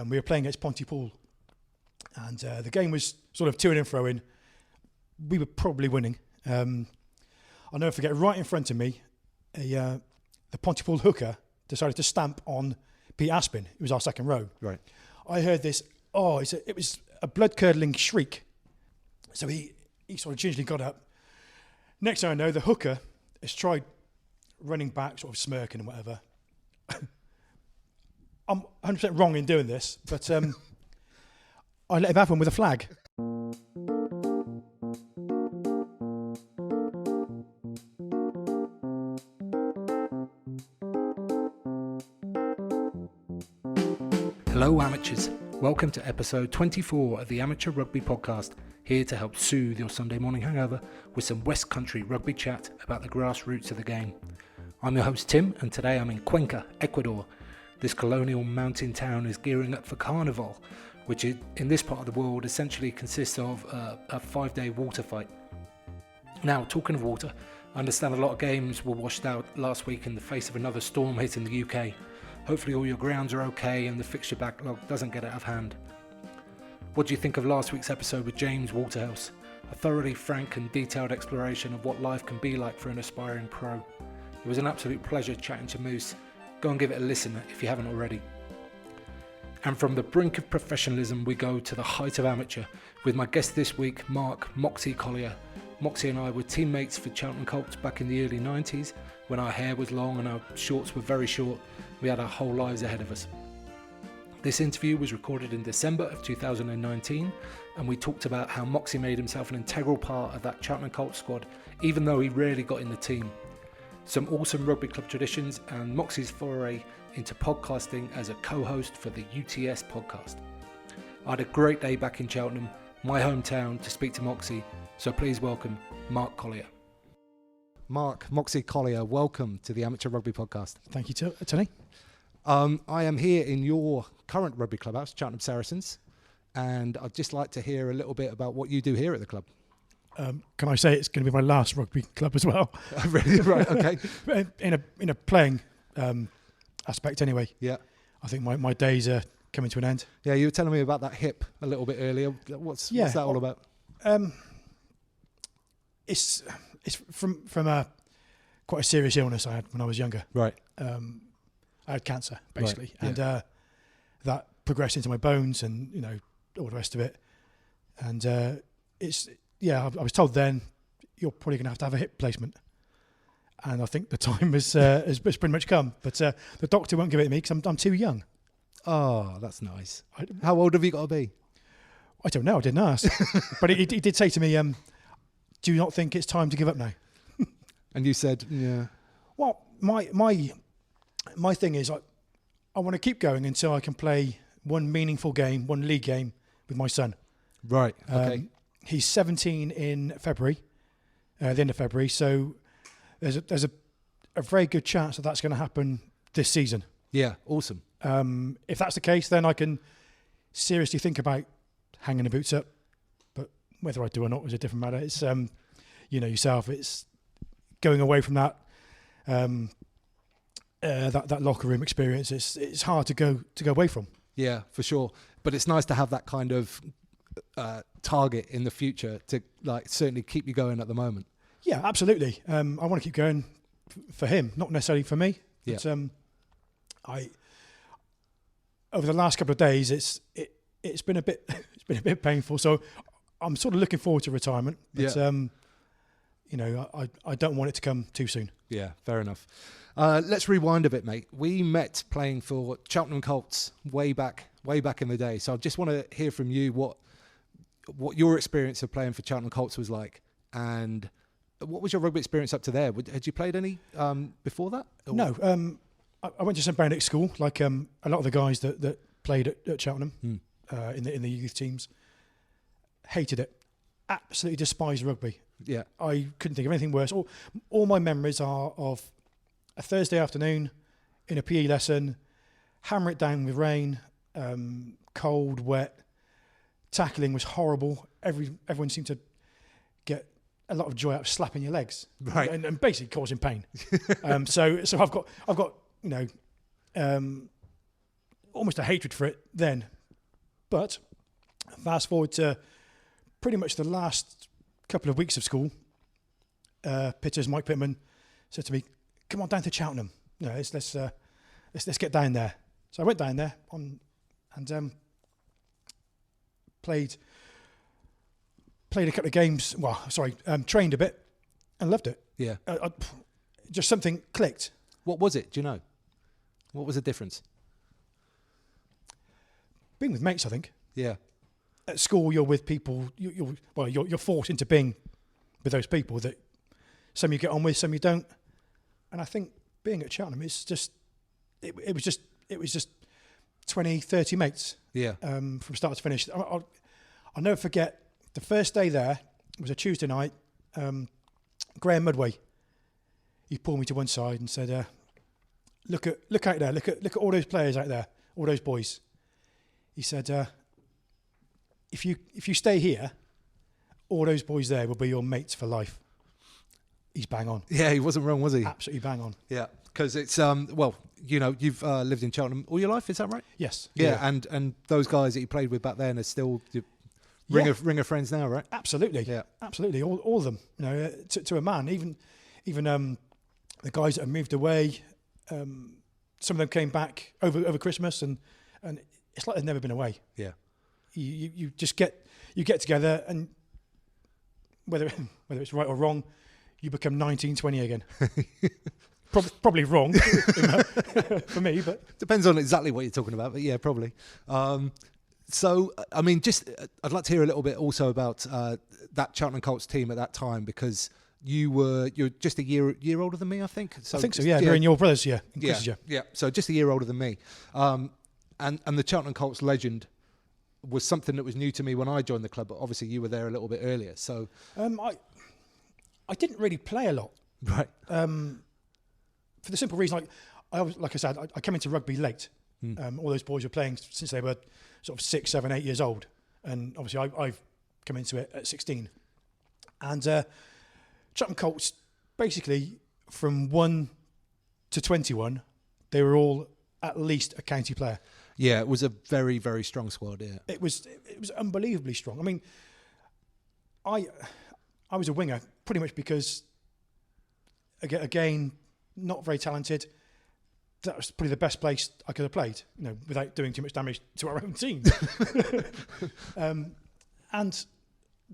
We were playing against Pontypool, and the game was sort of to-in and throw-in. We were probably winning. I'll never forget, right in front of me, the Pontypool hooker decided to stamp on Pete Aspin, who was our second row. Right. I heard this, it was a blood-curdling shriek. So he sort of gingerly got up. Next thing I know, the hooker has tried running back, sort of smirking and whatever. I'm 100% wrong in doing this, but I let him have one with a flag. Hello amateurs, welcome to episode 24 of the Amateur Rugby Podcast, here to help soothe your Sunday morning hangover with some West Country rugby chat about the grassroots of the game. I'm your host Tim, and today I'm in Cuenca, Ecuador. This colonial mountain town is gearing up for Carnival, which in this part of the world essentially consists of a 5-day water fight. Now, talking of water, I understand a lot of games were washed out last week in the face of another storm hitting the UK. Hopefully all your grounds are okay and the fixture backlog doesn't get out of hand. What do you think of last week's episode with James Waterhouse? A thoroughly frank and detailed exploration of what life can be like for an aspiring pro. It was an absolute pleasure chatting to Moose. Go and give it a listen if you haven't already. And from the brink of professionalism we go to the height of amateur with my guest this week, Moxy Collier. Moxy and I were teammates for Cheltenham Colts back in the early 90s when our hair was long and our shorts were very short. We had our whole lives ahead of us. This interview was recorded in December of 2019, and we talked about how Moxy made himself an integral part of that Cheltenham Colts squad, even though he rarely got in the team. Some awesome rugby club traditions and Moxy's foray into podcasting as a co-host for the UTS Podcast. I had a great day back in Cheltenham, my hometown, to speak to Moxy, so please welcome Mark Collier. Moxy Collier, welcome to the Amateur Rugby Podcast. Thank you, Tony. I am here in your current rugby clubhouse, Cheltenham Saracens, and I'd just like to hear a little bit about what you do here at the club. Can I say it's going to be my last rugby club as well? Really? Right, okay. in a playing aspect anyway. Yeah. I think my days are coming to an end. Yeah, you were telling me about that hip a little bit earlier. What's that all about? It's from quite a serious illness I had when I was younger. Right. I had cancer, basically. Right, yeah. And that progressed into my bones and, all the rest of it. And I was told then, you're probably going to have a hip replacement. And I think the time has pretty much come. But the doctor won't give it to me because I'm too young. Oh, that's nice. How old have you got to be? I don't know. I didn't ask. But he did say to me, do you not think it's time to give up now? And you said, yeah. Well, my thing is I want to keep going until I can play one meaningful game, one league game with my son. Right, okay. He's 17 in February, the end of February, so there's a very good chance that's going to happen this season. Yeah, awesome. If that's the case, then I can seriously think about hanging the boots up. But whether I do or not is a different matter. It's yourself. It's going away from that that locker room experience. It's hard to go away from. Yeah, for sure. But it's nice to have that kind of target in the future to certainly keep you going at the moment. Yeah, absolutely. I want to keep going for him, not necessarily for me. Yeah. But over the last couple of days, it's been a bit painful. So I'm sort of looking forward to retirement. But I don't want it to come too soon. Yeah, fair enough. Let's rewind a bit, mate. We met playing for Cheltenham Colts way back in the day. So I just want to hear from you what your experience of playing for Cheltenham Colts was like, and what was your rugby experience up to there? Had you played any before that? Or? No. I went to St Benedict's School, like a lot of the guys that played at Cheltenham in the youth teams. Hated it. Absolutely despised rugby. Yeah. I couldn't think of anything worse. All my memories are of a Thursday afternoon in a PE lesson, hammer it down with rain, cold, wet. Tackling was horrible. Everyone seemed to get a lot of joy out of slapping your legs, right, and basically causing pain. So I've got almost a hatred for it then. But fast forward to pretty much the last couple of weeks of school, Pitters, Mike Pittman, said to me, "Come on down to Cheltenham. You know, let's get down there." So I went down there and played a couple of games. Trained a bit and loved it. Yeah. Just something clicked. What was it? Do you know? What was the difference? Being with mates, I think. Yeah. At school, you're with people. You're forced into being with those people that some you get on with, some you don't. And I think being at Cheltenham is just it was just 20, 30 mates. Yeah. From start to finish. I'll never forget the first day there. It was a Tuesday night. Graham Mudway. He pulled me to one side and said, "Look out there. Look at all those players out there. All those boys." He said, "If you stay here, all those boys there will be your mates for life." He's bang on. Yeah, he wasn't wrong, was he? Absolutely bang on. Yeah, because it's you've lived in Cheltenham all your life, is that right? Yes. Yeah. And those guys that you played with back then are still ring of friends now, right? Absolutely. Yeah. Absolutely. All of them. You know, to a man. Even the guys that have moved away. Some of them came back over Christmas, and it's like they've never been away. Yeah. You just get together, and whether it's right or wrong, you become 19, 20 again. Probably wrong for me, but depends on exactly what you're talking about. But yeah, probably. So, I mean, I'd like to hear a little bit also about that Cheltenham Colts team at that time, because you're just a year older than me, I think. I think so. Yeah, you're in your brothers. Yeah. Yeah. So just a year older than me, and the Cheltenham Colts legend was something that was new to me when I joined the club. But obviously, you were there a little bit earlier. So I didn't really play a lot, right? For the simple reason, like I said, I came into rugby late. All those boys were playing since they were sort of 6, 7, 8 years old, and obviously I've come into it at 16. And Cheltenham Colts, basically from 1 to 21, they were all at least a county player. Yeah, it was a very, very strong squad. Yeah, it was unbelievably strong. I mean, I was a winger pretty much because, again, not very talented. That was probably the best place I could have played, you know, without doing too much damage to our own team. And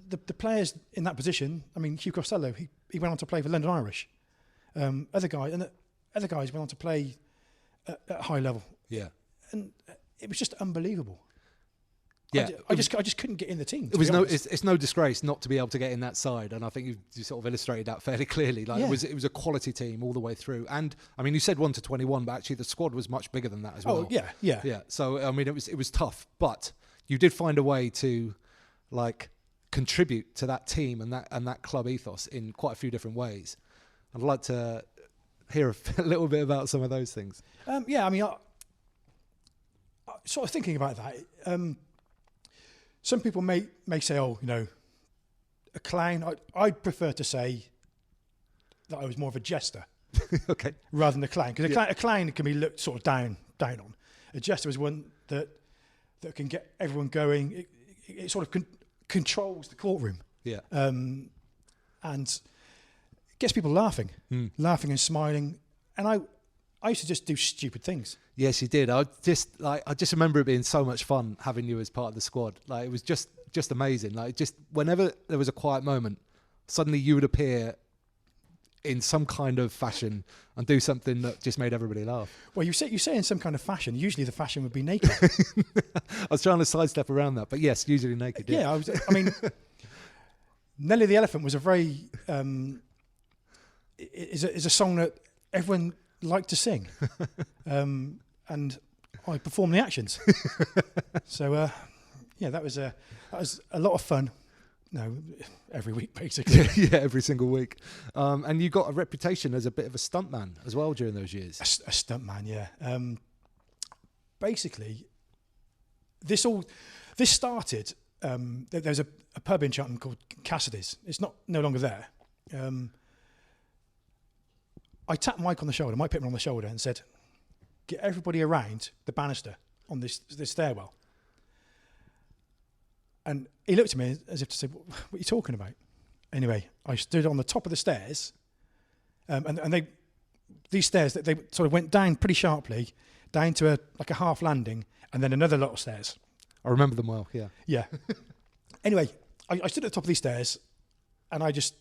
the players in that position, I mean, Hugh Costello, he went on to play for London Irish. Other guys went on to play at high level. Yeah, and it was just unbelievable. Yeah, I just couldn't get in the team. It's no disgrace not to be able to get in that side, and I think you sort of illustrated that fairly clearly. Like it was a quality team all the way through, and I mean you said 1 to 21, but actually the squad was much bigger than that as well. Oh yeah. So I mean it was tough, but you did find a way to like contribute to that team and that club ethos in quite a few different ways. I'd like to hear a little bit about some of those things. Yeah, I mean, I sort of thinking about that. Some people may say, "Oh, you know, a clown." I'd prefer to say that I was more of a jester, okay, rather than a clown, because a clown can be looked sort of down on. A jester is one that can get everyone going. It sort of controls the courtroom, and gets people laughing and smiling. And I used to just do stupid things. Yes, you did. I just remember it being so much fun having you as part of the squad. Like it was just amazing. Like just whenever there was a quiet moment, suddenly you would appear in some kind of fashion and do something that just made everybody laugh. Well, you say in some kind of fashion. Usually the fashion would be naked. I was trying to sidestep around that, but yes, usually naked. Yeah, I mean, Nelly the Elephant was a very is a song that everyone liked to sing, and I performed the actions. So that was a lot of fun. No, every week basically. Yeah, every single week. And you got a reputation as a bit of a stuntman as well during those years. A stuntman, yeah. Basically, this started. There's a pub in Cheltenham called Cassidy's. It's no longer there. I tapped Mike on the shoulder, Mike Pittman on the shoulder, and said, "Get everybody around the banister on this stairwell. And he looked at me as if to say, what are you talking about? Anyway, I stood on the top of the stairs, and these stairs, they sort of went down pretty sharply, down to a half landing, and then another lot of stairs. I remember them well, yeah. Yeah. Anyway, I stood at the top of these stairs, and I just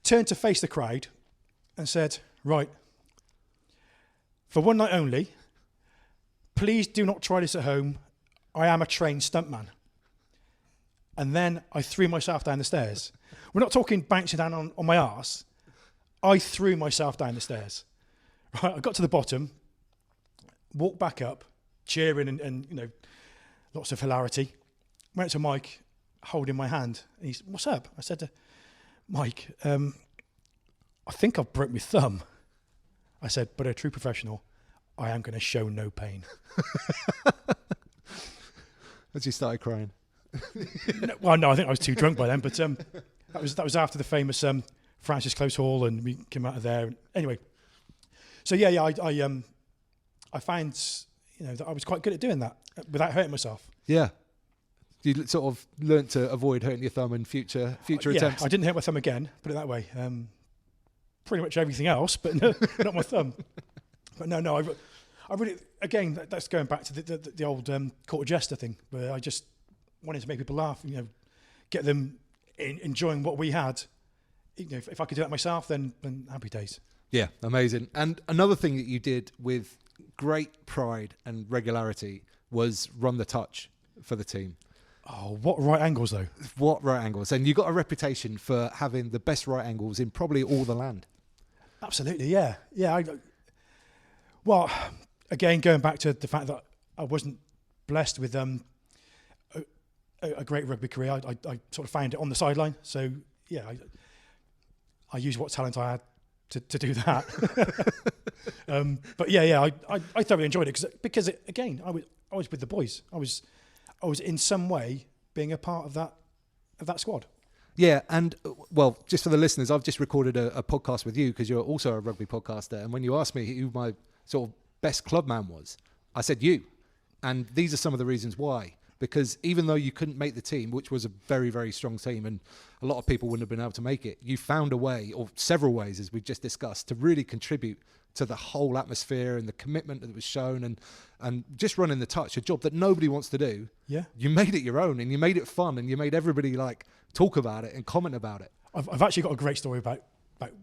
turned to face the crowd and said, right, for one night only, please do not try this at home. I am a trained stuntman. And then I threw myself down the stairs. We're not talking bouncing down on my arse. I threw myself down the stairs. Right, I got to the bottom, walked back up, cheering and lots of hilarity. Went to Mike, holding my hand. And he said, what's up? I said to Mike, I think I've broke my thumb. I said, but a true professional, I am going to show no pain. As you started crying. No, I think I was too drunk by then. But that was after the famous Francis Close Hall, and we came out of there. Anyway, so I found that I was quite good at doing that without hurting myself. Yeah, you sort of learnt to avoid hurting your thumb in future attempts. I didn't hurt my thumb again. Put it that way. Pretty much everything else, but not my thumb. But no, I really, again, that's going back to the old court jester thing, where I just wanted to make people laugh, get them enjoying what we had. If I could do that myself, then happy days. Yeah, amazing. And another thing that you did with great pride and regularity was run the touch for the team. Oh, what right angles though? What right angles? And you got a reputation for having the best right angles in probably all the land. Absolutely, yeah. Well, again, going back to the fact that I wasn't blessed with a great rugby career, I sort of found it on the sideline. So, yeah, I used what talent I had to do that. But I thoroughly enjoyed it because again, I was with the boys. I was in some way being a part of that squad. Yeah, and well, just for the listeners, I've just recorded a podcast with you because you're also a rugby podcaster. And when you asked me who my sort of best clubman was, I said you. And these are some of the reasons why. Because even though you couldn't make the team, which was a very, very strong team, and a lot of people wouldn't have been able to make it, you found a way, or several ways, as we just discussed, to really contribute to the whole atmosphere and the commitment that was shown, and just running the touch, a job that nobody wants to do. Yeah, you made it your own, and you made it fun, and you made everybody talk about it and comment about it. I've actually got a great story about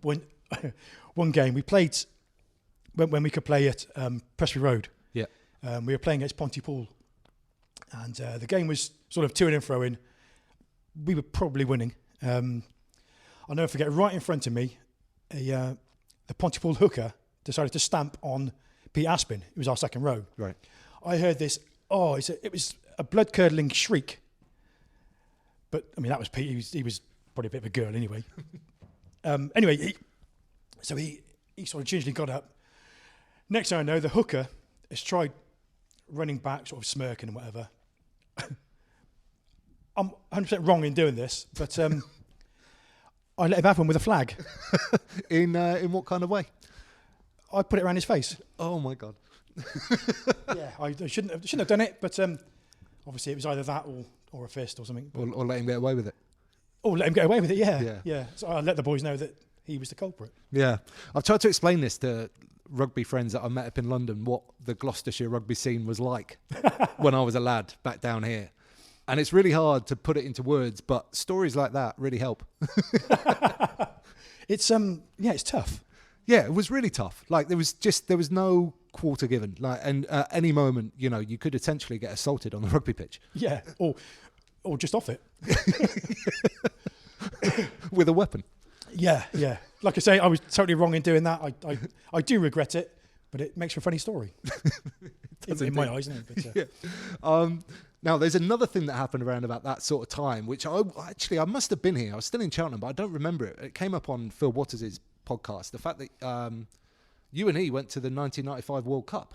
one game we played when we could play at Prestbury Road. Yeah, we were playing against Pontypool. And the game was sort of to and fro in. We were probably winning. I'll never forget, right in front of me, the Pontypool hooker decided to stamp on Pete Aspin. It was our second row. Right. I heard this, it was a blood-curdling shriek. But, I mean, that was Pete. He was probably a bit of a girl anyway. Anyway, he sort of gingerly got up. Next thing I know, the hooker has tried running back, sort of smirking and whatever. I'm 100% wrong in doing this, but I let him have one with a flag. In what kind of way? I put it around his face. Oh my God. Yeah, I shouldn't have done it, but obviously it was either that or a fist or something. Or let him get away with it. Or let him get away with it, yeah. So I let the boys know that he was the culprit. Yeah. I've tried to explain this to rugby friends that I met up in London, what the Gloucestershire rugby scene was like when I was a lad back down here. And it's really hard to put it into words, but stories like that really help. It's tough. Yeah, it was really tough. There was no quarter given. And at any moment, you could potentially get assaulted on the rugby pitch. Yeah, or just off it. With a weapon. Yeah. Like I say, I was totally wrong in doing that. I do regret it, but it makes for a funny story. in my eyes, isn't it? But, yeah. Now, there's another thing that happened around about that sort of time, which I must have been here. I was still in Cheltenham, but I don't remember it. It came up on Phil Waters' podcast. The fact that you and he went to the 1995 World Cup.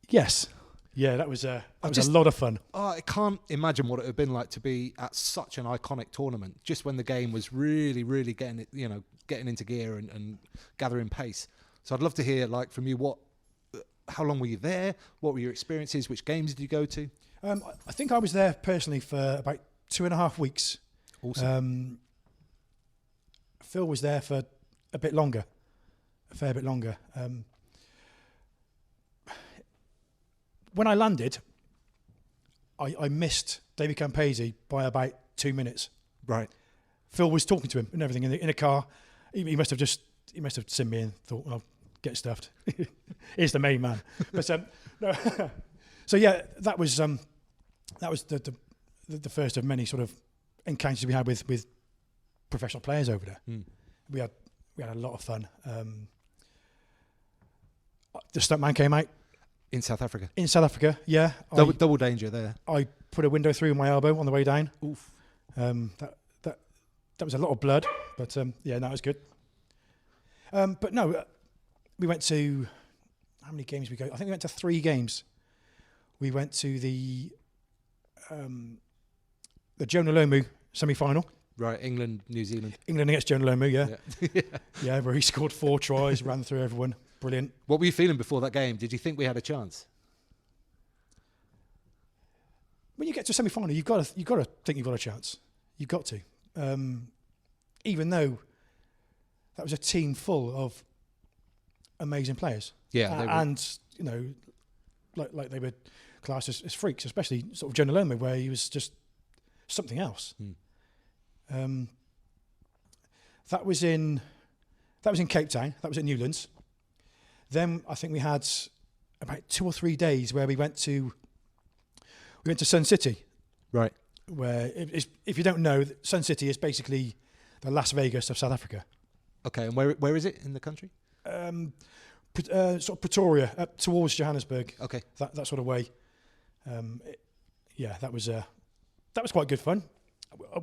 Yes. Yeah, that was a lot of fun. I can't imagine what it would have been like to be at such an iconic tournament, just when the game was really, really getting into gear and gathering pace. So I'd love to hear, from you, what how long were you there? What were your experiences? Which games did you go to? I think I was there personally for about 2.5 weeks. Awesome. Phil was there for a bit longer, a fair bit longer. When I landed, I missed David Campese by about 2 minutes. Right. Phil was talking to him and everything in a car. He must have seen me and thought, "I'll get stuffed." Here's the main man. But no. So yeah, that was the first of many sort of encounters we had with professional players over there. We had a lot of fun. The stuntman came out In South Africa. in South Africa. Yeah, Double danger there. I put a window through my elbow on the way down. Oof. That was a lot of blood, but yeah, that was good. But no, we went to, how many games we go? I think we went to 3 games. We went to the Jonah Lomu semi-final. Right, England, New Zealand. England against Jonah Lomu, yeah. Yeah. Yeah, where he scored 4 tries, ran through everyone. Brilliant. What were you feeling before that game? Did you think we had a chance? When you get to a semi-final, you've got to think you've got a chance. You've got to. Even though that was a team full of amazing players. Yeah. And, you know, like they were classed as freaks, especially sort of Jonah Lomu, where he was just something else. That was in Cape Town. That was at Newlands. Then I think we had about 2 or 3 days where we went to Sun City. Right. Where, if you don't know, Sun City is basically the Las Vegas of South Africa. Okay, and where is it in the country? Sort of Pretoria, up towards Johannesburg. Okay. That sort of way. That was quite good fun.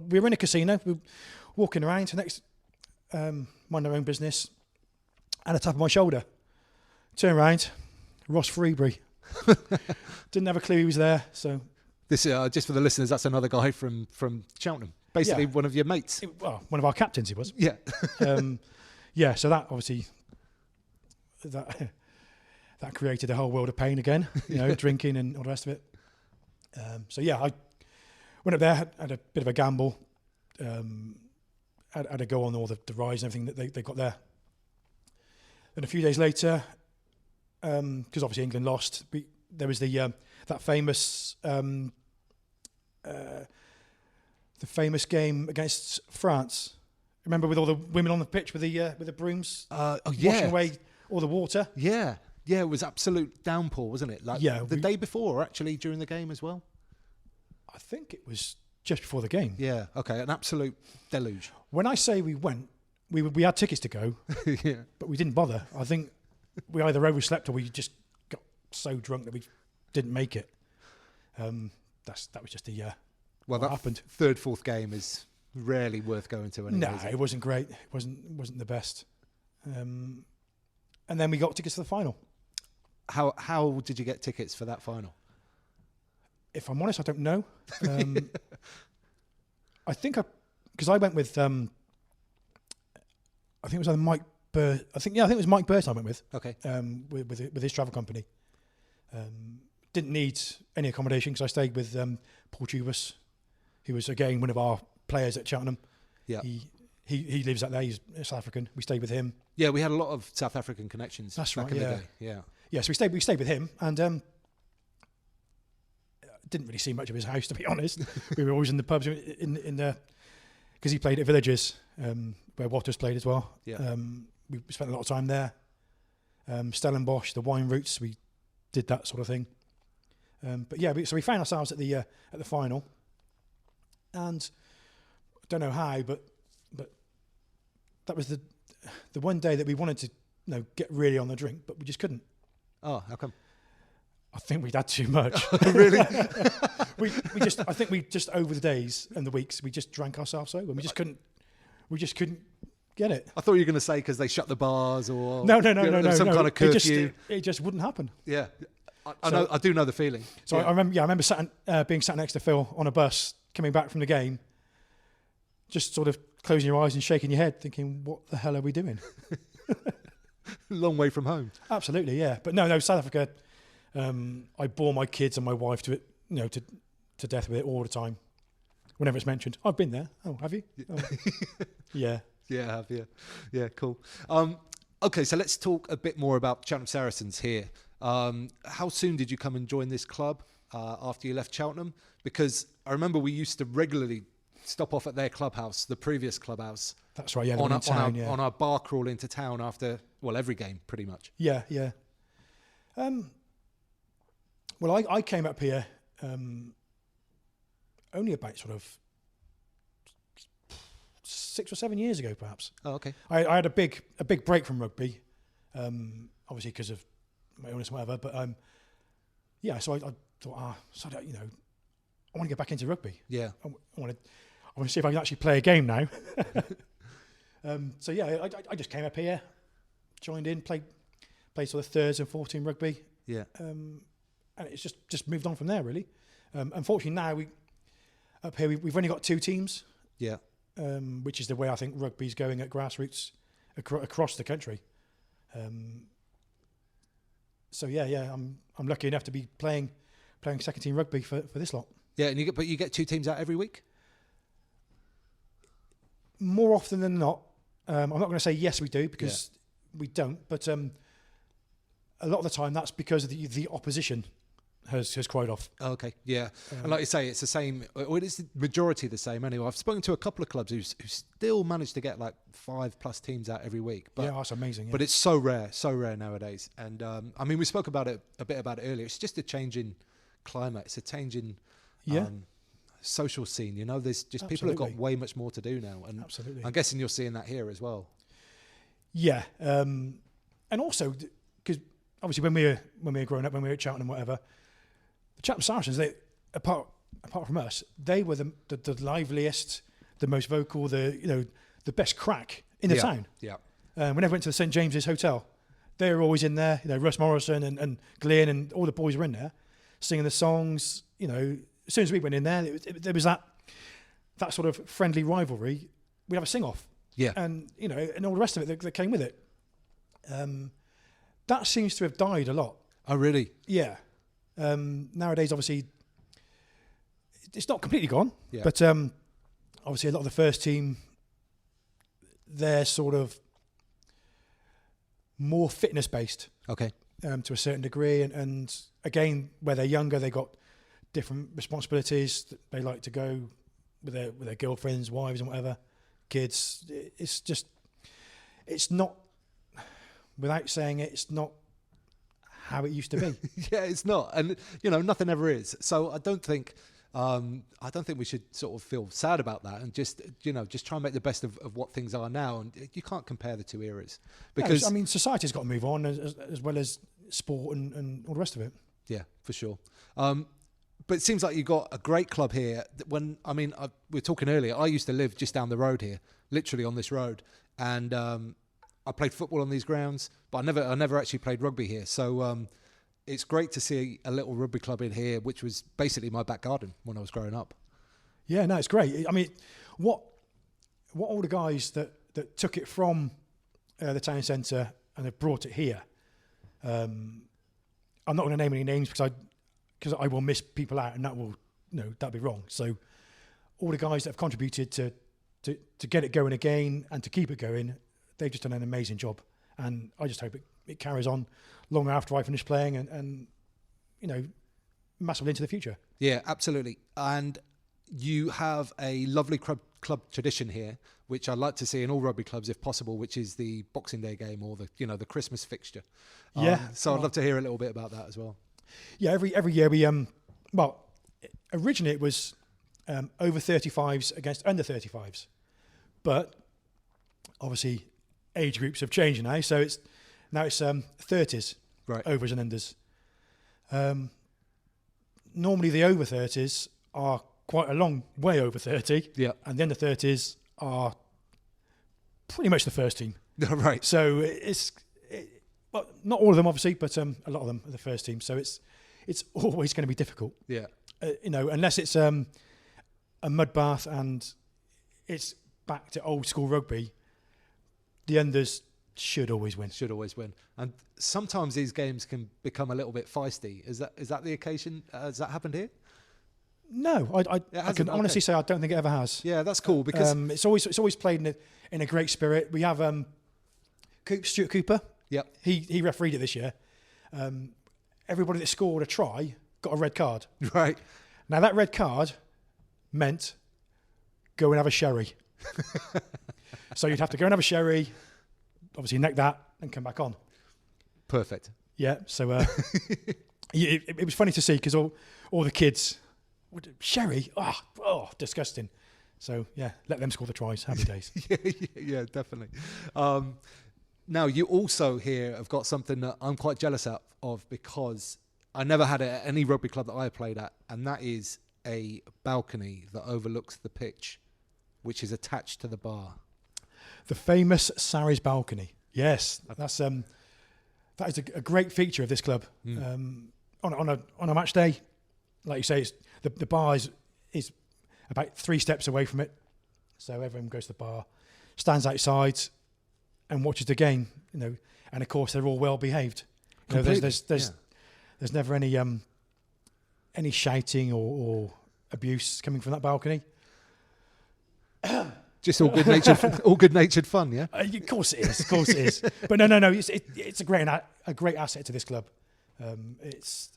We were in a casino. We were walking around. Next, mind our own business. And a tap on my shoulder. Turn around, Ross Freebury. Didn't have a clue he was there. So this, just for the listeners, that's another guy from Cheltenham. Basically, one of your mates. One of our captains, he was. Yeah. Yeah. So that obviously that created a whole world of pain again. You know, drinking and all the rest of it. So yeah, I went up there, had a bit of a gamble. Had a go on all the rides and everything that they got there. And a few days later, because obviously England lost, there was that famous game against France. Remember, with all the women on the pitch with the brooms, washing away all the water. Yeah, it was absolute downpour, wasn't it? The day before, or actually during the game as well. I think it was just before the game. Yeah. Okay, an absolute deluge. When I say we went, we had tickets to go, yeah, but we didn't bother. I think we either overslept or we just got so drunk that we didn't make it. That was just what happened. Third, fourth game is rarely worth going to. Anyway, no, it wasn't great. It wasn't the best. And then we got tickets to the final. How did you get tickets for that final? If I'm honest, I don't know. I think because I went with. I think it was either Mike Burr. I think it was Mike Burr I went with. Okay. With his travel company. Didn't need any accommodation because I stayed with Paul Tubus, who was again one of our players at Cheltenham. Yeah. He lives out there. He's South African. We stayed with him. Yeah, we had a lot of South African connections. That's back right. In Yeah. the day. Yeah. Yeah. So we stayed with him and. Didn't really see much of his house, to be honest. We were always in the pubs in the because he played at Villages, where Waters played as well. Yeah. We spent a lot of time there. Stellenbosch, the wine routes, we did that sort of thing. But yeah, so we found ourselves at the final, and I don't know how, but that was the one day that we wanted to get really on the drink, but we just couldn't. Oh, how come? I think we'd had too much. Really? I think we just over the days and the weeks we just drank ourselves over. We just couldn't get it. I thought you were going to say because they shut the bars or no, some kind of curfew. It just wouldn't happen. Yeah, I do know the feeling. So yeah. I remember being sat next to Phil on a bus coming back from the game, just sort of closing your eyes and shaking your head, thinking, "What the hell are we doing?" Long way from home. Absolutely, yeah. But no, South Africa. I bore my kids and my wife to it, to death with it all the time. Whenever it's mentioned, I've been there. Oh, have you? Oh. Yeah. Yeah, I have. Yeah, cool. Okay, so let's talk a bit more about Cheltenham Saracens here. How soon did you come and join this club after you left Cheltenham? Because I remember we used to regularly stop off at their clubhouse, the previous clubhouse. That's right. Yeah, on our bar crawl into town after every game, pretty much. Yeah. Well, I came up here only about sort of 6 or 7 years ago, perhaps. Oh, okay. I had a big break from rugby, obviously because of my illness and whatever. But so I thought, I want to get back into rugby. Yeah. I want to see if I can actually play a game now. I just came up here, joined in, played sort of thirds and 14 rugby. Yeah. And it's just moved on from there, really. Unfortunately, now up here we've only got 2 teams. Yeah. Which is the way I think rugby's going at grassroots across the country. I'm lucky enough to be playing second team rugby for this lot. Yeah, and you get 2 teams out every week? More often than not. I'm not going to say yes we do, because we don't, but a lot of the time that's because the opposition has cried off. Oh, okay, yeah. And like you say, it's the same, or it is the majority the same anyway. I've spoken to a couple of clubs who still manage to get like 5+ teams out every week. But, yeah, that's amazing. Yeah. But it's so rare nowadays. And we spoke about it a bit earlier. It's just a change in climate. It's a change in social scene. There's just people have got way much more to do now. And absolutely. I'm guessing you're seeing that here as well. Yeah. And also, because obviously when we were growing up, when we were at Cheltenham, whatever, the Cheltenham Saracens, they apart from us, they were the liveliest, the most vocal, the best crack in the town. Yeah. Whenever I went to the St James's Hotel, they were always in there. Russ Morrison and Glenn and all the boys were in there singing the songs. As soon as we went in there, there was that sort of friendly rivalry. We'd have a sing off. Yeah. And and all the rest of it that came with it. That seems to have died a lot. Oh, really? Yeah. Nowadays, obviously, it's not completely gone, but obviously a lot of the first team, they're sort of more fitness based. Okay. To a certain degree, and again, where they're younger, they got different responsibilities. They like to go with their girlfriends, wives, and whatever, kids. It's not. Without saying it, it's not how it used to be. Yeah, it's not, and nothing ever is. So I don't think we should sort of feel sad about that, and just try and make the best of what things are now. And you can't compare the 2 eras, because society's got to move on as well as sport and all the rest of it. Yeah, for sure. But it seems like you've got a great club here. We were talking earlier, I used to live just down the road here, literally on this road, and I played football on these grounds, but I never actually played rugby here. So it's great to see a little rugby club in here, which was basically my back garden when I was growing up. Yeah, no, it's great. What all the guys that took it from the town centre and have brought it here. I'm not going to name any names because I will miss people out, and that'd be wrong. So all the guys that have contributed to get it going again and to keep it going, they've just done an amazing job, and I just hope it carries on long after I finish playing and massively into the future. Yeah, absolutely. And you have a lovely club tradition here, which I'd like to see in all rugby clubs if possible, which is the Boxing Day game or the Christmas fixture. So I'd love to hear a little bit about that as well. Yeah, every year we originally it was over 35s against under 35s, but obviously age groups have changed now, so it's 30s, right, overs and unders. Normally the over 30s are quite a long way over 30, and the under 30s are pretty much the first team. Right. So well, not all of them obviously, but a lot of them are the first team. So it's always going to be difficult. Yeah. Unless it's a mud bath and it's back to old school rugby. The unders should always win. Should always win. And sometimes these games can become a little bit feisty. Is that the occasion? Has that happened here? No, I can honestly say I don't think it ever has. Yeah, that's cool because it's always played in a great spirit. We have Stuart Cooper. Yep. He refereed it this year. Everybody that scored a try got a red card. Right. Now that red card meant go and have a sherry. So you'd have to go and have a sherry, obviously neck that and come back on. Perfect. Yeah. So it was funny to see because all the kids. Sherry, disgusting. So yeah, let them score the tries. Happy days. yeah, definitely. Now you also here have got something that I'm quite jealous of because I never had it at any rugby club that I played at, and that is a balcony that overlooks the pitch, which is attached to the bar. The famous Sarries balcony. Yes, that is a great feature of this club. On a match day, like you say, it's, the bar is about 3 steps away from it, so everyone goes to the bar, stands outside, and watches the game. And of course they're all well behaved. There's never any shouting or abuse coming from that balcony. Just all good natured fun, yeah. Of course it is. But no. It's a great asset to this club. It's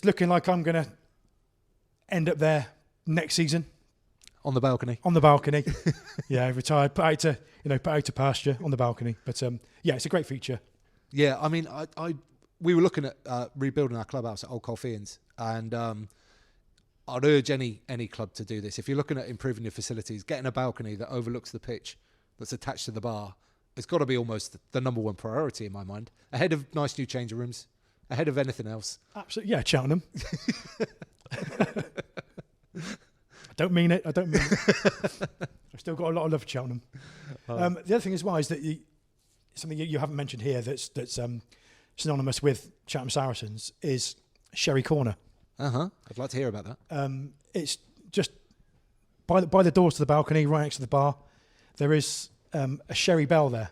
looking like I'm going to end up there next season. On the balcony. Yeah, retired, put out to pasture on the balcony. But it's a great feature. Yeah, I mean, we were looking at rebuilding our clubhouse at Old Colfians, and I'd urge any club to do this. If you're looking at improving your facilities, getting a balcony that overlooks the pitch that's attached to the bar, it's got to be almost the number one priority in my mind, ahead of nice new changing rooms, ahead of anything else. Absolutely, yeah, Cheltenham. I don't mean it. I've still got a lot of love for Cheltenham. The other thing as well is that something you haven't mentioned here that's synonymous with Cheltenham Saracens is Sherry Corner. I'd like to hear about that. It's just by the doors to the balcony, right next to the bar. There is a sherry bell there.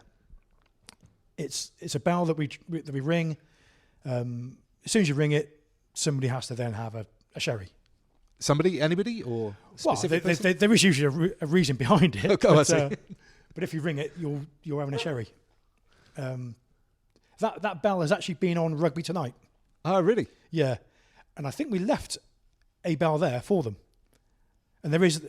It's a bell that we ring. As soon as you ring it, somebody has to then have a sherry. Somebody, anybody, or specific? Well, there is usually a reason behind it. Okay, I see. But if you ring it, you're having a sherry. That bell has actually been on Rugby Tonight. Oh, really? Yeah. And I think we left a bell there for them. And there is,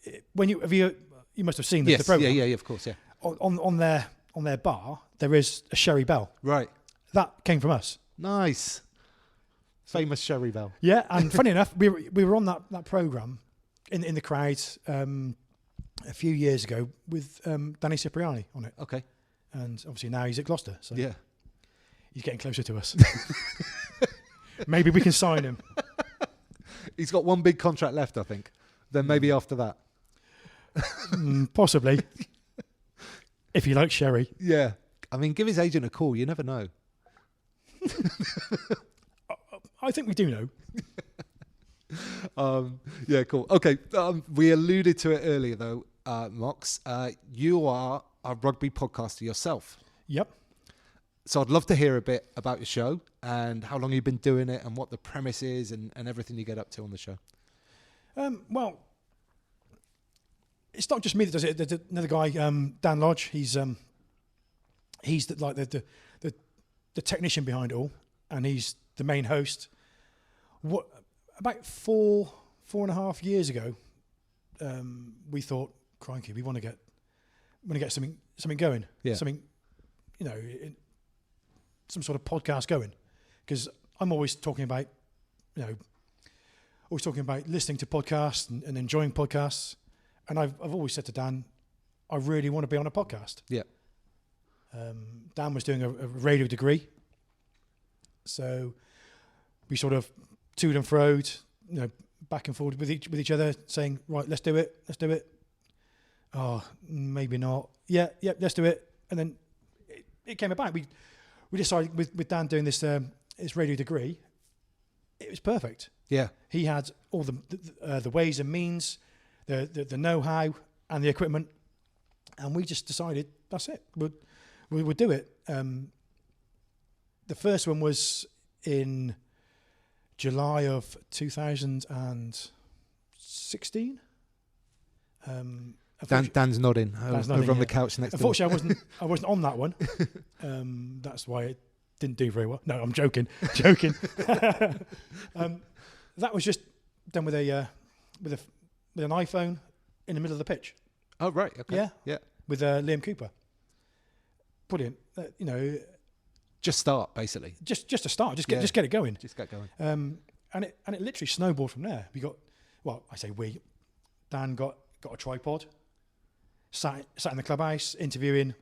you must have seen the program. Yeah, of course, yeah. On their bar, there is a sherry bell. Right. That came from us. Nice. Famous sherry bell. Yeah, and funny enough, we were on that program in the crowd a few years ago with Danny Cipriani on it. Okay. And obviously now he's at Gloucester, so yeah, he's getting closer to us. Maybe we can sign him. He's got one big contract left, I think. Then maybe after that. Possibly. If you like sherry. Yeah. I mean, give his agent a call. You never know. I think we do know. Yeah, cool. Okay. We alluded to it earlier, though, Mox. You are a rugby podcaster yourself. Yep. So I'd love to hear a bit about your show and how long you've been doing it and what the premise is and everything you get up to on the show. Well, it's not just me that does it. There's another guy, Dan Lodge. He's the technician behind it all, and he's the main host. About 4.5 years ago, we thought, crikey, we want to get something going. Yeah. Something, some sort of podcast going, because I'm always talking about listening to podcasts and enjoying podcasts, and I've always said to Dan, I really want to be on a podcast. Yeah. Dan was doing a radio degree, so we sort of toed and froed, back and forth with each other, saying, right, let's do it. Oh, maybe not. Yeah, let's do it. And then it came about. We decided with Dan doing this radio degree, it was perfect. Yeah. He had all the ways and means, the know-how and the equipment, and we just decided that's it. we'll do it. The first one was in July of 2016. Dan's nodding over on the couch next to me. Unfortunately, I wasn't on that one. That's why it didn't do very well. No, I'm joking. That was just done with an iPhone in the middle of the pitch. Oh right, okay, yeah. With Liam Cooper. Brilliant. Just start basically. Just to start. Just get it going. Just get going. And it literally snowballed from there. Dan got a tripod. Sat in the clubhouse interviewing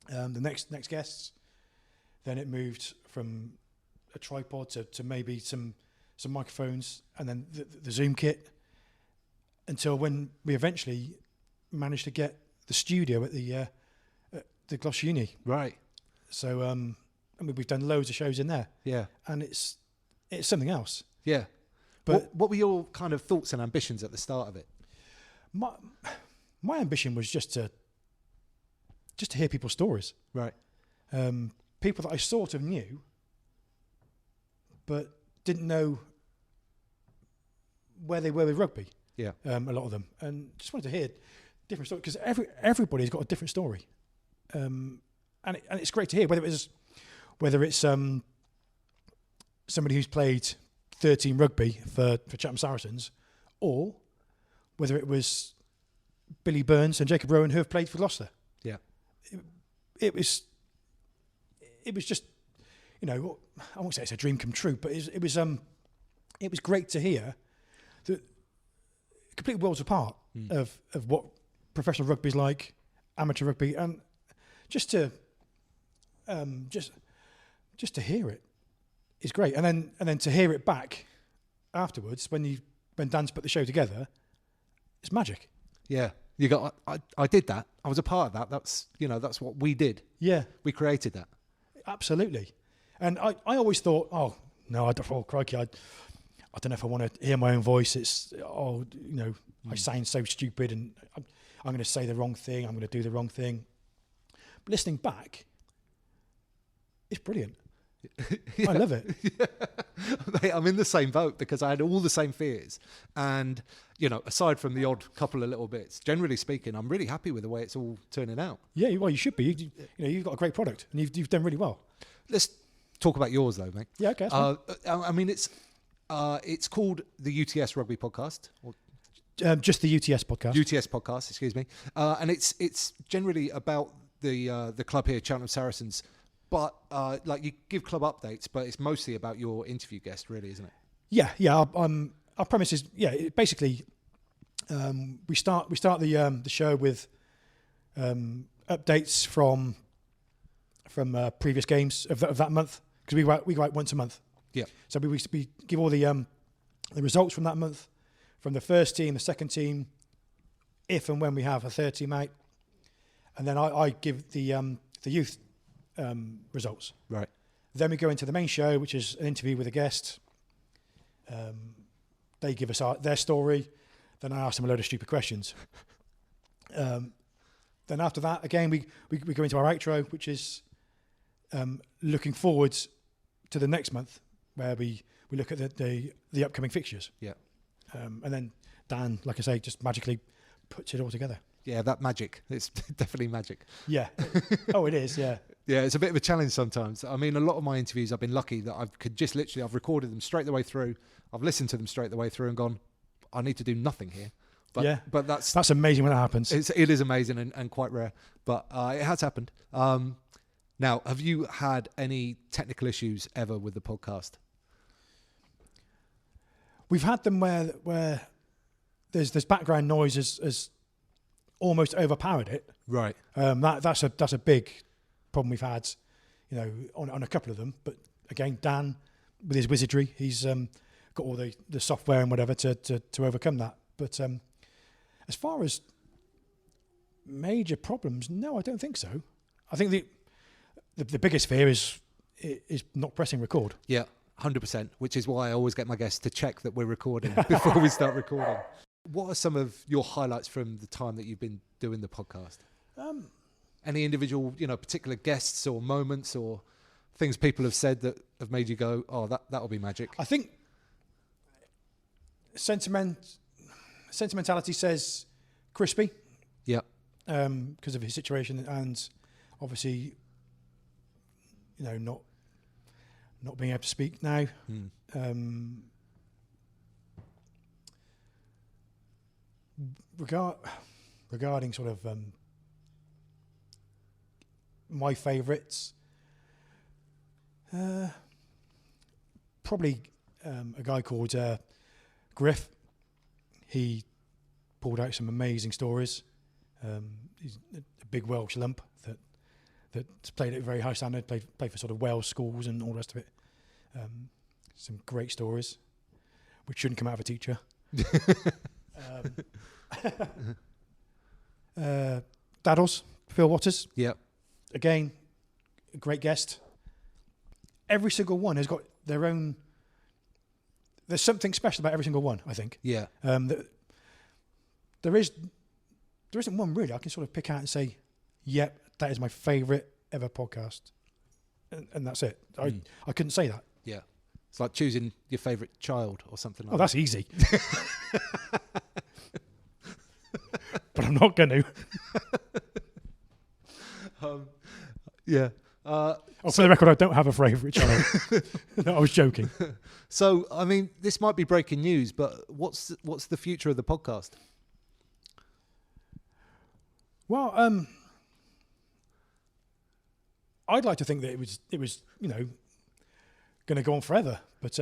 the next guests. Then it moved from a tripod to maybe some microphones, and then the Zoom kit, until when we eventually managed to get the studio at the Gloucester Uni. Right. So we've done loads of shows in there. Yeah. And it's something else. Yeah. But what were your kind of thoughts and ambitions at the start of it? My ambition was just to hear people's stories. Right. People that I sort of knew, but didn't know where they were with rugby. Yeah. A lot of them, and just wanted to hear different stories, because everybody's got a different story, and it's great to hear, whether it's somebody who's played 13 rugby for Cheltenham Saracens, or whether it was Billy Burns and Jacob Rowan who have played for Gloucester. Yeah. It was just, I won't say it's a dream come true, but it was great to hear that complete worlds apart of what professional rugby is like, amateur rugby, and just to hear it is great, and then to hear it back afterwards when Dan's put the show together, it's magic. Yeah, I did that. I was a part of that. That's what we did. Yeah, we created that. Absolutely. And I always thought, crikey, I don't know if I want to hear my own voice. It's I sound so stupid, and I'm going to say the wrong thing. I'm going to do the wrong thing. But listening back, it's brilliant. I love it. Mate, I'm in the same boat, because I had all the same fears, and aside from the odd couple of little bits, generally speaking, I'm really happy with the way it's all turning out. Yeah, well, you should be. You've got a great product, and you've done really well. Let's talk about yours though, mate. Yeah, okay. I mean, it's called the UTS Rugby Podcast, or just the UTS Podcast. UTS Podcast, excuse me. And it's generally about the club here, Cheltenham Saracens. But you give club updates, but it's mostly about your interview guest, really, isn't it? Yeah. Our premise is basically we start the show with updates from previous games of that month, because we go out once a month. Yeah. So we give all the results from that month, from the first team, the second team, if and when we have a third team out, and then I give the youth results. Right. Then we go into the main show, which is an interview with a guest. They give us their story. Then I ask them a load of stupid questions. Then after that, again, we go into our outro, which is looking forward to the next month, where we look at the upcoming fixtures. Yeah. And then Dan, like I say, just magically puts it all together. Yeah, that magic. It's definitely magic. Yeah. Oh, it is, yeah. Yeah, it's a bit of a challenge sometimes. I mean, a lot of my interviews, I've been lucky that I've recorded them straight the way through. I've listened to them straight the way through and gone, I need to do nothing here. But that's amazing when that happens. It is amazing and quite rare, but it has happened. Now, have you had any technical issues ever with the podcast? We've had them where there's background noise has almost overpowered it. Right. That's a big problem we've had, on a couple of them. But again, Dan, with his wizardry, he's got all the software and whatever to overcome that. But as far as major problems, no, I don't think so. I think the biggest fear is not pressing record. Yeah, 100%, which is why I always get my guests to check that we're recording before we start recording. What are some of your highlights from the time that you've been doing the podcast? any individual, particular guests or moments or things people have said that have made you go, oh, that'll be magic? I think sentimentality says Crispy. Yeah. Because of his situation and obviously, not being able to speak now. Regarding sort of my favourites, probably a guy called Griff. He pulled out some amazing stories. He's a big Welsh lump that's played at a very high standard, played for sort of Welsh schools and all the rest of it. Some great stories, which shouldn't come out of a teacher. Daddles, Phil Waters. Yep. Again, a great guest. Every single one has got their own. There's something special about every single one, I think. Yeah. There isn't one really I can sort of pick out and say, yep, that is my favourite ever podcast. And that's it. I couldn't say that. Yeah. It's like choosing your favourite child or something like that. Oh, that's easy. But I'm not going to. Yeah. For the record, I don't have a favourite child. No, I was joking. So, I mean, this might be breaking news, but what's the future of the podcast? Well, I'd like to think that it was going to go on forever, but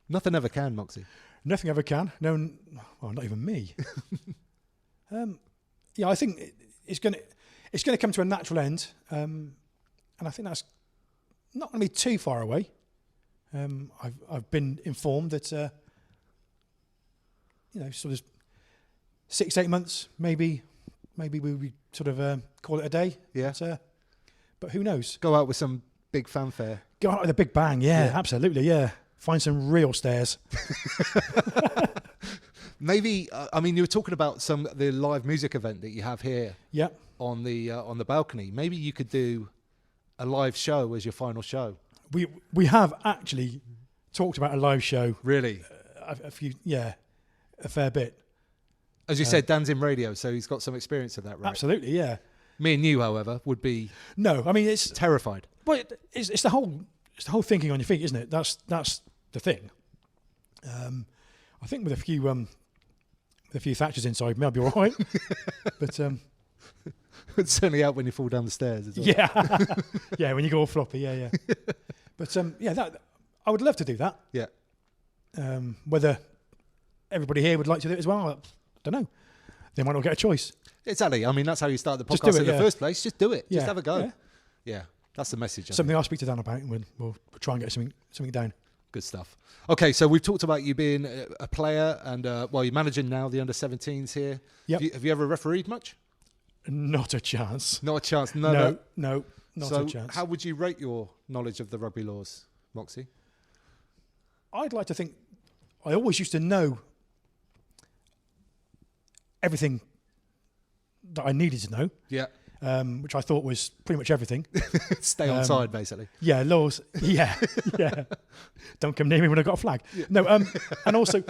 nothing ever can, Moxy. Nothing ever can. No, well, not even me. Yeah, I think it's going to come to a natural end, and I think that's not going to be too far away. I've been informed that sort of 6-8 months, maybe we'll be sort of call it a day. Yeah. But who knows? Go out with some big fanfare. Go out with a big bang. Yeah, absolutely. Yeah. Find some real stairs. Maybe you were talking about the live music event that you have here. Yeah. On the balcony. Maybe you could do a live show as your final show. We have actually talked about a live show. Really? A fair bit. As you said, Dan's in radio, so he's got some experience of that, right? Absolutely, yeah. Me and you, however, would be it's terrified. Well, it's the whole thinking on your feet, isn't it? That's the thing. I think with a few Thatchers inside me, I'll be all right. But it's certainly out when you fall down the stairs as well. Yeah, yeah, when you go all floppy, yeah. But that I would love to do that. Yeah. Whether everybody here would like to do it as well, I don't know. They might not get a choice. Exactly. I mean, that's how you start the podcast in the first place. Just do it. Just have a go. Yeah. That's the message. Something I'll speak to Dan about, and we'll try and get something down. Good stuff. Okay, so we've talked about you being a player, and you're managing now the under-17s here. Yep. Have you ever refereed much? Not a chance. Not a chance. No, not a chance. How would you rate your knowledge of the rugby laws, Moxy? I'd like to think I always used to know everything that I needed to know. Yeah. Which I thought was pretty much everything. Stay on side, basically. Yeah, laws. Yeah. Don't come near me when I've got a flag. Yeah. No, and also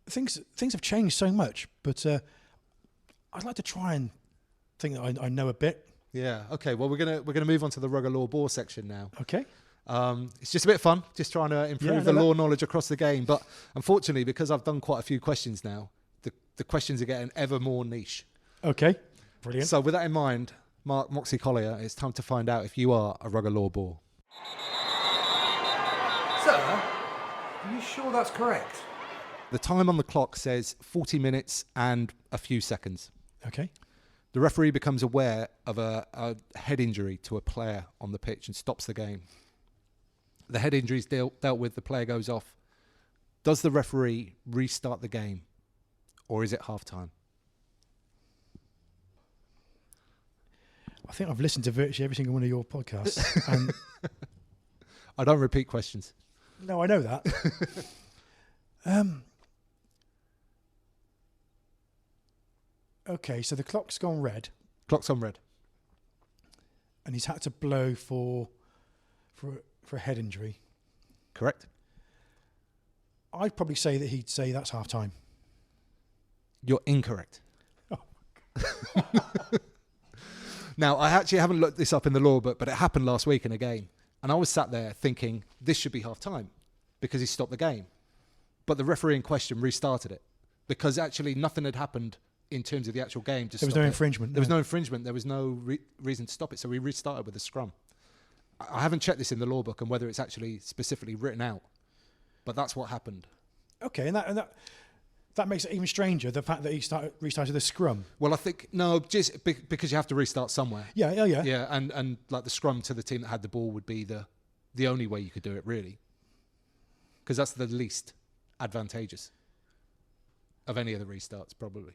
things have changed so much, but I'd like to try and think that I know a bit. Yeah. Okay. Well, we're gonna move on to the rugby law ball section now. Okay. It's just a bit of fun, just trying to improve the law knowledge across the game. But unfortunately, because I've done quite a few questions now, the questions are getting ever more niche. Okay, brilliant. So with that in mind, Moxy Collier, it's time to find out if you are a rugby law ball. Sir, are you sure that's correct? The time on the clock says 40 minutes and a few seconds. Okay. The referee becomes aware of a head injury to a player on the pitch and stops the game. The head injury is dealt with, the player goes off. Does the referee restart the game, or is it half-time? I think I've listened to virtually every single one of your podcasts. And I don't repeat questions. No, I know that. Okay, so the clock's gone red, Clock's on red. and he's had to blow for a head injury. Correct. I'd probably say that he'd say that's half time. You're incorrect. Oh. Now, I actually haven't looked this up in the law book, but it happened last week in a game. And I was sat there thinking, this should be half time because he stopped the game. But the referee in question restarted it because actually nothing had happened in terms of the actual game. There was no infringement. There was no infringement. There was no reason to stop it. So we restarted with a scrum. I haven't checked this in the law book and whether it's actually specifically written out, but that's what happened. Okay, and that makes it even stranger, the fact that he restarted the scrum. Well, I think, no, just because you have to restart somewhere. Yeah. Yeah, and like the scrum to the team that had the ball would be the only way you could do it, really. Because that's the least advantageous of any of the restarts, probably.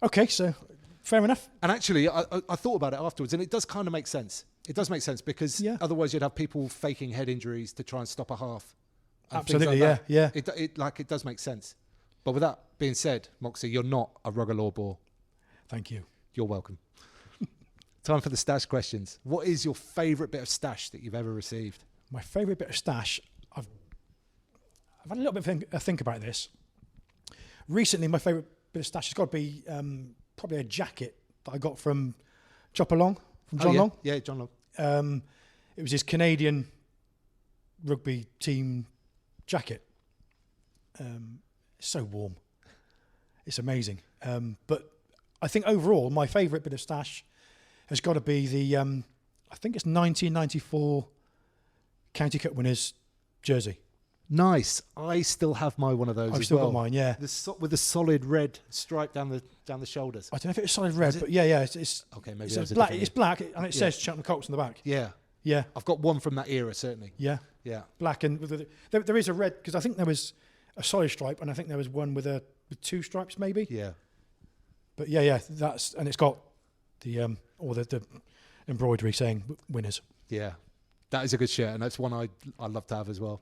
Okay, so fair enough. And actually, I thought about it afterwards, and it does kind of make sense. It does make sense because otherwise you'd have people faking head injuries to try and stop a half. Absolutely, like yeah. It does make sense. But with that being said, Moxy, you're not a rugger law ball. Thank you. You're welcome. Time for the stash questions. What is your favourite bit of stash that you've ever received? My favourite bit of stash, I've had a little bit of a think about this. Recently, my favourite bit of stash has got to be probably a jacket that I got from Chopper Long, from John Long. Yeah, John Long. It was his Canadian rugby team jacket. It's so warm. It's amazing. But I think overall, my favourite bit of stash has got to be the, I think it's 1994 County Cup winners jersey. Nice. I still have one of those. I've as still well. got mine, yeah. With the solid red stripe down the shoulders. I don't know if it's solid red, but yeah. It's okay. Maybe it's black. It's black, and it says Cheltenham Colts on the back. Yeah. I've got one from that era, certainly. Yeah. Black and there is a red because I think there was a solid stripe, and I think there was one with two stripes, maybe. Yeah. But yeah, and it's got the the embroidery saying winners. Yeah, that is a good shirt, and that's one I'd love to have as well.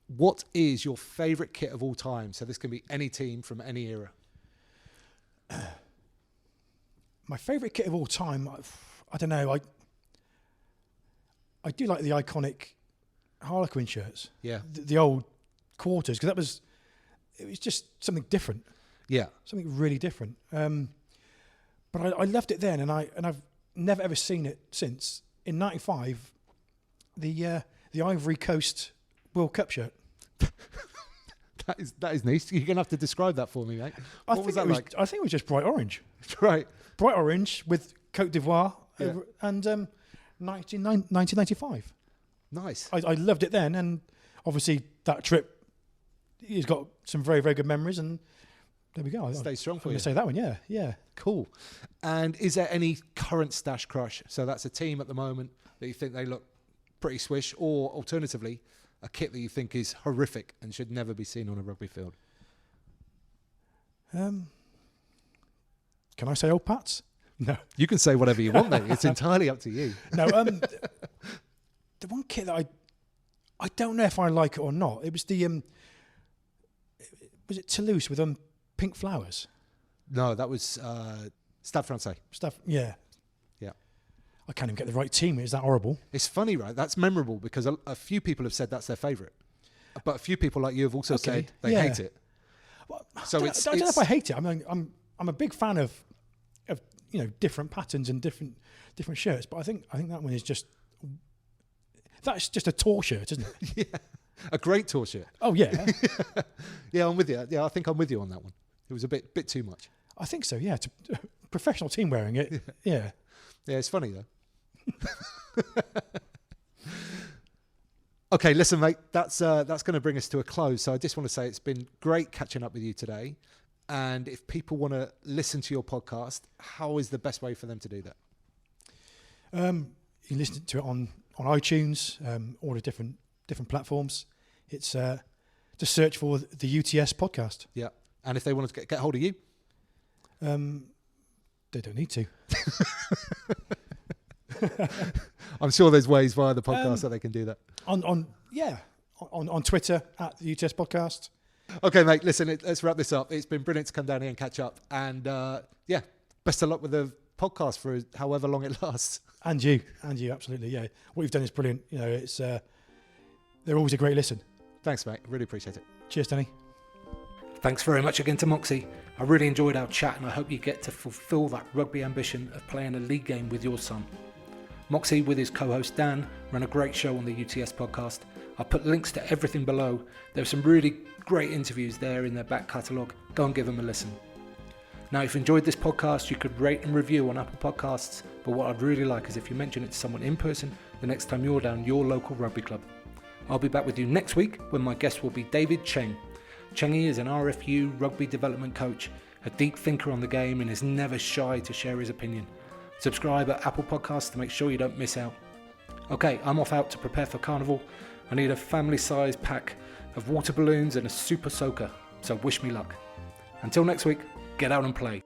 What is your favourite kit of all time? So this can be any team from any era. My favourite kit of all time, I don't know. I do like the iconic Harlequin shirts. Yeah. The old quarters, because it was just something different. Yeah. Something really different. But I loved it then, and I've never ever seen it since. In '95, the Ivory Coast World Cup shirt. that is nice. You're gonna have to describe that for me, mate. What was that like? I think it was just bright orange. Right. Bright orange with Côte d'Ivoire and 1995. Nice. I loved it then, and obviously that trip, he's got some very, very good memories, and there we go. Stay strong for you. I'm going to say that one, yeah. Cool. And is there any current stash crush? So that's a team at the moment that you think they look pretty swish, or alternatively, a kit that you think is horrific and should never be seen on a rugby field? Can I say old Pats? No. You can say whatever you want, mate. It's entirely up to you. No, the one kit that I don't know if I like it or not. It was was it Toulouse with pink flowers? No, that was Stade Francais. Yeah. I can't even get the right team. Is that horrible? It's funny, right? That's memorable because a few people have said that's their favourite. But a few people like you have also said they hate it. Well, So I don't know if I hate it. I mean, I'm a big fan of different patterns and different shirts, but I think that one is that's just a tour shirt, isn't it? Yeah, a great tour shirt. Oh yeah. Yeah, I'm with you. Yeah, I think I'm with you on that one. It was a bit too much. I think so. Yeah, professional team wearing it. Yeah. Yeah, it's funny though. Okay, listen, mate. That's going to bring us to a close. So I just want to say it's been great catching up with you today. And if people want to listen to your podcast, how is the best way for them to do that? You can listen to it on iTunes, all the different platforms. It's just search for the UTS Podcast. Yeah. And if they want to get hold of you? They don't need to. I'm sure there's ways via the podcast that they can do that. On Twitter at the UTS Podcast. Okay, mate, listen, let's wrap this up. It's been brilliant to come down here and catch up. And best of luck with the podcast for however long it lasts. And you, absolutely, yeah. What you've done is brilliant. You know, it's they're always a great listen. Thanks, mate. Really appreciate it. Cheers, Danny. Thanks very much again to Moxy. I really enjoyed our chat and I hope you get to fulfil that rugby ambition of playing a league game with your son. Moxy, with his co-host Dan, run a great show on the UTS podcast. I'll put links to everything below. There are some really great interviews there in their back catalogue. Go and give them a listen. Now, if you enjoyed this podcast, you could rate and review on Apple Podcasts. But what I'd really like is if you mention it to someone in person the next time you're down your local rugby club. I'll be back with you next week when my guest will be David Cheng. Chengy is an RFU rugby development coach, a deep thinker on the game and is never shy to share his opinion. Subscribe at Apple Podcasts to make sure you don't miss out. Okay, I'm off out to prepare for Carnival. I need a family-sized pack of water balloons and a super soaker, so wish me luck. Until next week, get out and play.